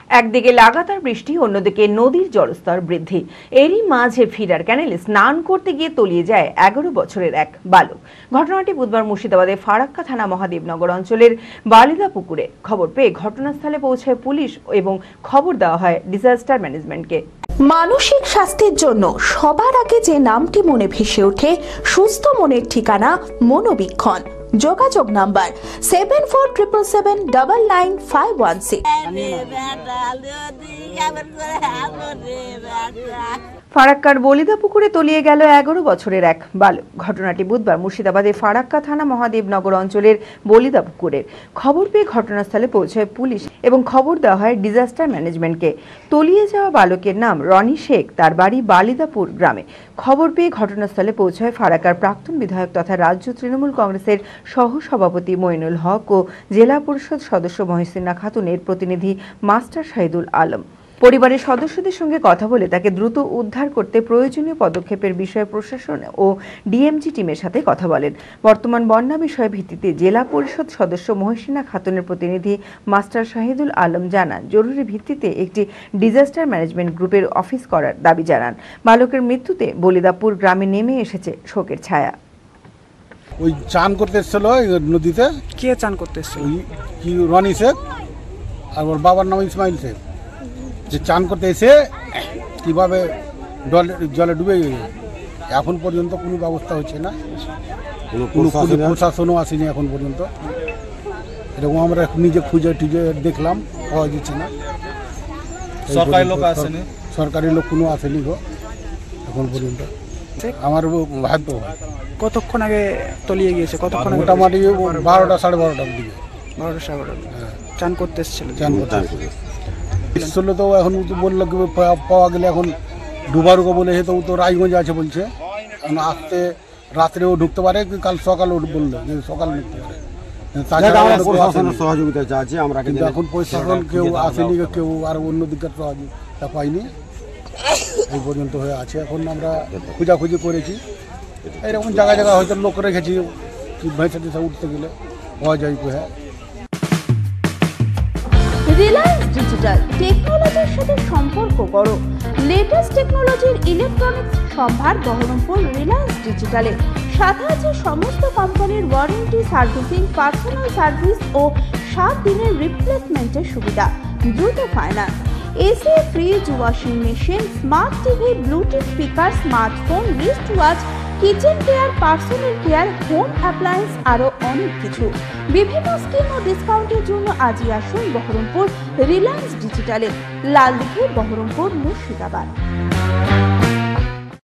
একদিকে লাগাতার বৃষ্টি, অন্যদিকে নদীর জলস্তর বৃদ্ধি। এরই মাঝে ফিডার ক্যানেলে স্নান করতে গিয়ে তলিয়ে যায় 11 বছরের এক বালক। ঘটনাটি বুধবার মুর্শিদাবাদের ফারাক্কা থানা মহাদেবনগর অঞ্চলের বালিদা পুকুরে। খবর পেয়ে ঘটনাস্থলে পৌঁছায় পুলিশ এবং খবর দেওয়া হয় ডিজাস্টার ম্যানেজমেন্টকে। মানসিক স্বাস্থ্যের জন্য সবার আগে যে নামটি মনে ভেসে ওঠে, সুস্থ মনের ঠিকানা মনোবীক্ষণ। যোগাযোগ নাম্বার 7477799516। ফারাক্কার বলিদা পুকুরে তলিয়ে গেল 11 বছরের এক বালক। ঘটনাটি বুধবার মুর্শিদাবাদের ফারাক্কা থানা মহাদেবনগর অঞ্চলের বলিদা পুকুরের। খবর পেয়ে ঘটনাস্থলে পৌঁছায় পুলিশ এবং খবর দেওয়া হয় ডিজাস্টার ম্যানেজমেন্টকে। তলিয়ে যাওয়া বালকের নাম রনি শেখ, তার বাড়ি বালিদাপুর গ্রামে। খবর পেয়ে ঘটনাস্থলে পৌঁছায় ফারাক্কার প্রাক্তন বিধায়ক তথা রাজ্য তৃণমূল কংগ্রেসের সহ সভাপতি মইনুল হক ও জেলা পরিষদ সদস্য মহসিনা খাতুনের প্রতিনিধি মাস্টার শাহিদুল আলম। পরিবারের সদস্যদের সঙ্গে কথা বলে তাকে দ্রুত উদ্ধার করতে প্রয়োজনীয় পদক্ষেপের বিষয়ে প্রশাসন ও ডিএমজি টিমের সাথে কথা বলেন। বর্তমান বন্যা বিষয়ের ভিত্তিতে জেলা পরিষদ সদস্য মহসিনা খাতুনের প্রতিনিধি মাস্টার শাহিদুল আলম জানান, জরুরি ভিত্তিতে একটি ডিজাস্টার ম্যানেজমেন্ট গ্রুপের অফিস করার দাবি জানান। বালকের মৃত্যুতে বলিদাপুর গ্রামে নেমে এসেছে শোকের ছায়া। ওই চান করতে এসেছিল নদীতে। কে চান করতে এসেছিল? কি রনি শেখ, আর ওর বাবার নাম ইসমাইল শেখ। যে চান করতে এসে কীভাবে জলে ডুবে গেছে, এখন পর্যন্ত কোনো ব্যবস্থা হচ্ছে না, কোনো প্রশাসনও আসেনি এখন পর্যন্ত। এরকম আমরা নিজে খুঁজে টুজে দেখলাম, পাওয়া যাচ্ছে না। সরকারি লোক আসেনি? সরকারি লোক কোনো আসেনি গো এখন পর্যন্ত। আমার ভাই তো। কতক্ষণ আগে তলিয়ে গিয়েছে? কতক্ষণ? মোটামুটি 12টা সাড়ে 12টার দিকে। 12টা সাড়ে 12টা। চান করতে এসেছিল? চান করতে এসেছিল তো এখন তো বললো পাওয়া গেলে এখন ডুবারুকো বলে তো তো রায়গঞ্জ আছে বলছে। এখন আসতে রাত্রেও ঢুকতে পারে, কাল সকালে বললো যে সকালে ঢুকতে পারে। সহযোগিতা চাচ্ছি আমরা, কিন্তু এখন প্রশাসন কেউ আসেনি, কেউ আর অন্য দিকের সহযোগিতা পাইনি, এই পর্যন্ত হয়ে আছে। এখন আমরা খোঁজাখুঁজি করেছি, এরকম জায়গায় জায়গায় হয়তো লোক রেখেছি কি ভেসে টেসে উঠতে গেলে পাওয়া যায়। হ্যাঁ, রিলায়েন্স ডিজিটাল টেকনোলজির সাথে সম্পর্ক করো। লেটেস্ট টেকনোলজির ইলেকট্রনিক্স সম্ভার বহরমপুর রিলায়েন্স ডিজিটালে। সাথে আছে সমস্ত কোম্পানির ওয়ারেন্টি, সার্ভিসিং, পার্সোনাল সার্ভিস ও 7 দিনের রিপ্লেসমেন্টের সুবিধা, দ্রুত finance, AC, fridge, washing machine, smart TV, Bluetooth speaker, smartphone, wrist watch, kitchen care, personal care, home appliance, আরও অনেক কিছু। বিভিন্ন স্কিম ও ডিসকাউন্টের জন্য আজই আসুন বহরমপুর রিলায়েন্স ডিজিটালে, লালদিঘি, বহরমপুর, মুর্শিদাবাদ।